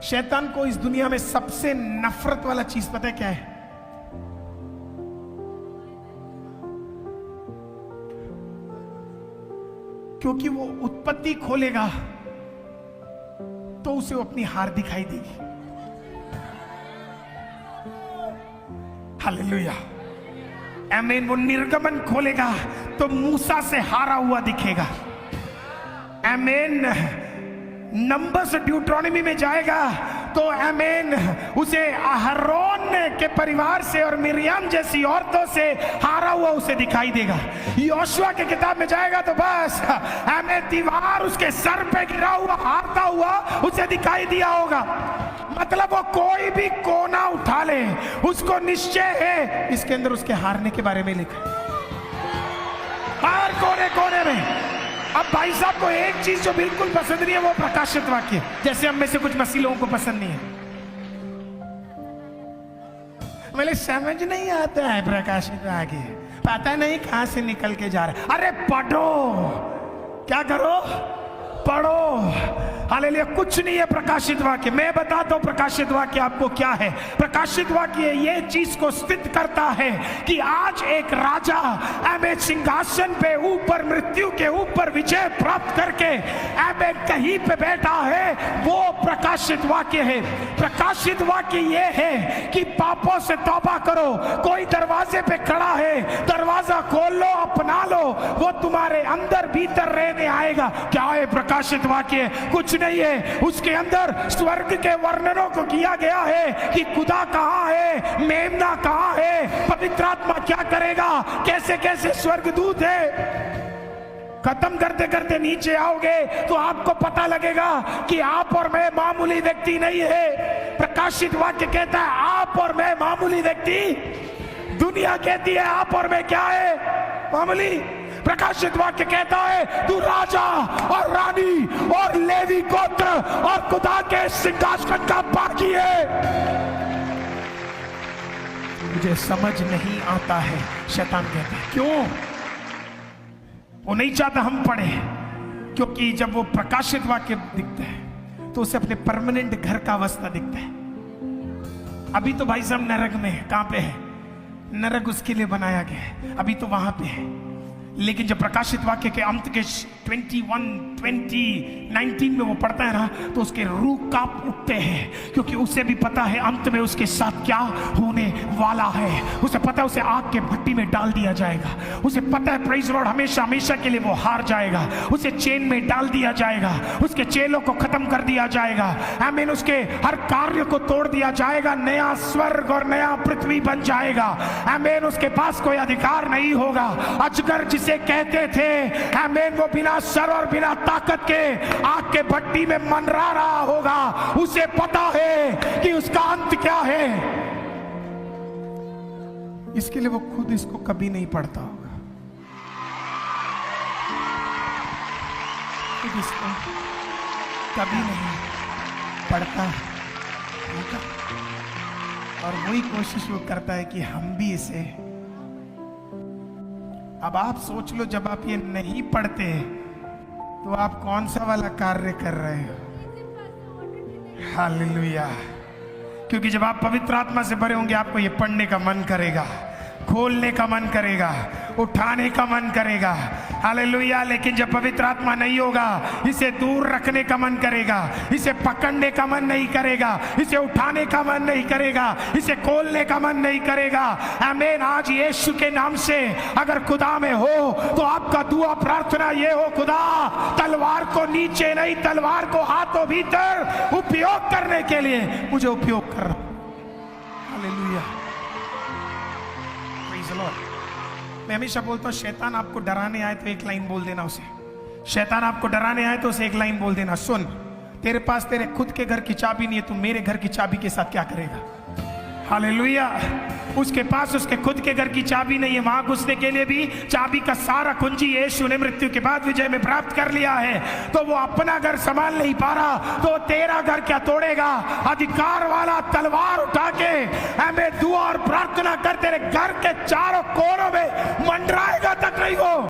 शैतान को इस दुनिया में सबसे नफरत वाला चीज पता है क्या है? क्योंकि वो उत्पत्ति खोलेगा तो उसे वो अपनी हार दिखाई देगी। हालेलुया, आमीन। वो निर्गमन खोलेगा तो मूसा से हारा हुआ दिखेगा। आमीन। नंबर्स ड्यूट्रोनॉमी में जाएगा तो आमीन उसे अहरोन के परिवार से और मिरियम जैसी औरतों से हारा हुआ उसे दिखाई देगा। योशुआ के किताब में जाएगा तो बस आमीन दीवार उसके सर पे गिरा हुआ हारता हुआ उसे दिखाई दिया होगा। मतलब वो कोई भी कोना उठा ले उसको निश्चय है इसके अंदर उसके हारने के बारे में लिखा हर कोने कोने में। अब भाई साहब को एक चीज जो बिल्कुल पसंद नहीं है वो प्रकाशित वाक्य, जैसे हम में से कुछ मसीह लोगों को पसंद नहीं है। मेरे समझ नहीं आता है प्रकाशित वाक्य, पता नहीं कहां से निकल के जा रहा है। अरे पढ़ो, क्या करो? पढ़ो। हालेलुया। कुछ नहीं है प्रकाशित वाक्य। मैं बताता हूं प्रकाशित वाक्य आपको क्या है। प्रकाशित वाक्य ये चीज को स्थित करता है कि आज एक राजा आमीन सिंहासन पे ऊपर मृत्यु के ऊपर विजय प्राप्त करके आमीन कहीं पे बैठा है, वो प्रकाशित वाक्य है। प्रकाशित वाक्य ये है कि पापों से तौबा करो। कोई दरवाजे पे खड़ा है, दरवाजा खोल लो, अपना लो, वो तुम्हारे अंदर भीतर रहने आएगा। क्या है प्रकाशित वाक्य? कुछ नहीं है। उसके अंदर स्वर्ग के वर्णनों को किया गया है कि खुदा कहां है, मेमना कहां है, पवित्र आत्मा क्या करेगा, कैसे कैसे स्वर्गदूत है। खत्म करते करते नीचे आओगे तो आपको पता लगेगा कि आप और मैं मामूली व्यक्ति नहीं है। प्रकाशित वाक्य कहता है आप और मैं मामूली व्यक्ति, दुनिया कहती है आप और मैं क्या है? मामूली। प्रकाशित वाक्य कहता है तू राजा और रानी और लेवी गोत्र और खुदा के सिंहासन का बाकी है। मुझे समझ नहीं आता है, शैतान कहता है। क्यों? वो नहीं चाहता हम पढ़े, क्योंकि जब वो प्रकाशित वाक्य दिखता है तो उसे अपने परमानेंट घर का अवस्था दिखता है। अभी तो भाई साहब नरक में है। कहां पे है? नरक उसके लिए बनाया गया है, अभी तो वहां पे है। लेकिन जब प्रकाशित वाक्य के अंत के 19 में वो पढ़ता है ना तो उसके रूह कांप उठते हैं, क्योंकि उसे भी पता है अंत में उसके साथ क्या होने वाला है। उसे पता है उसे आग के भट्टी में डाल दिया जाएगा। उसे पता है प्रेज़ लॉर्ड हमेशा हमेशा के लिए वो हार जाएगा। उसे चेन में डाल दिया जाएगा, उसके चेलों को खत्म कर दिया जाएगा। आमीन। उसके हर कार्य को तोड़ दिया जाएगा, नया स्वर्ग और नया पृथ्वी बन जाएगा। आमीन। उसके पास कोई अधिकार नहीं होगा। अजगर जिसे कहते थे आमीन वो बिना सर और बिना ताकत के आग के भट्टी में मंडरा रहा होगा। उसे पता है कि उसका अंत क्या है, इसके लिए वो खुद इसको कभी नहीं पढ़ता होगा। खुद इसको कभी नहीं पढ़ता होगा और वही कोशिश वो करता है कि हम भी इसे। अब आप सोच लो, जब आप ये नहीं पढ़ते तो आप कौन सा वाला कार्य कर रहे हो? हालेलुया। क्योंकि जब आप पवित्र आत्मा से भरे होंगे आपको ये पढ़ने का मन करेगा, खोलने का मन करेगा, उठाने का मन करेगा। हालेलुया। लेकिन जब पवित्र आत्मा नहीं होगा इसे दूर रखने का मन करेगा, इसे पकड़ने का मन नहीं करेगा, इसे उठाने का मन नहीं करेगा, इसे खोलने का मन नहीं करेगा। आमीन। आज यीशु के नाम से अगर खुदा में हो तो आपका दुआ प्रार्थना ये हो, खुदा तलवार को नीचे नहीं, तलवार को हाथों भीतर उपयोग करने के लिए मुझे उपयोग कर। हालेलुया। मैं हमेशा बोलता हूं शैतान आपको डराने आए तो एक लाइन बोल देना उसे। शैतान आपको डराने आए तो उसे एक लाइन बोल देना, सुन तेरे पास तेरे खुद के घर की चाबी नहीं है, तू मेरे घर की चाबी के साथ क्या करेगा? हालेलुया। उसके पास उसके खुद के घर की चाबी नहीं है, वहां घुसने के लिए भी चाबी का सारा कुंजी यीशु ने मृत्यु के बाद विजय में प्राप्त कर लिया है। तो वो अपना घर संभाल नहीं पा रहा तो तेरा घर क्या तोड़ेगा? अधिकार वाला तलवार उठा के हमें दुआ और प्रार्थना कर तेरे घर के चारों कोनों में मंडराएगा तक नहीं वो।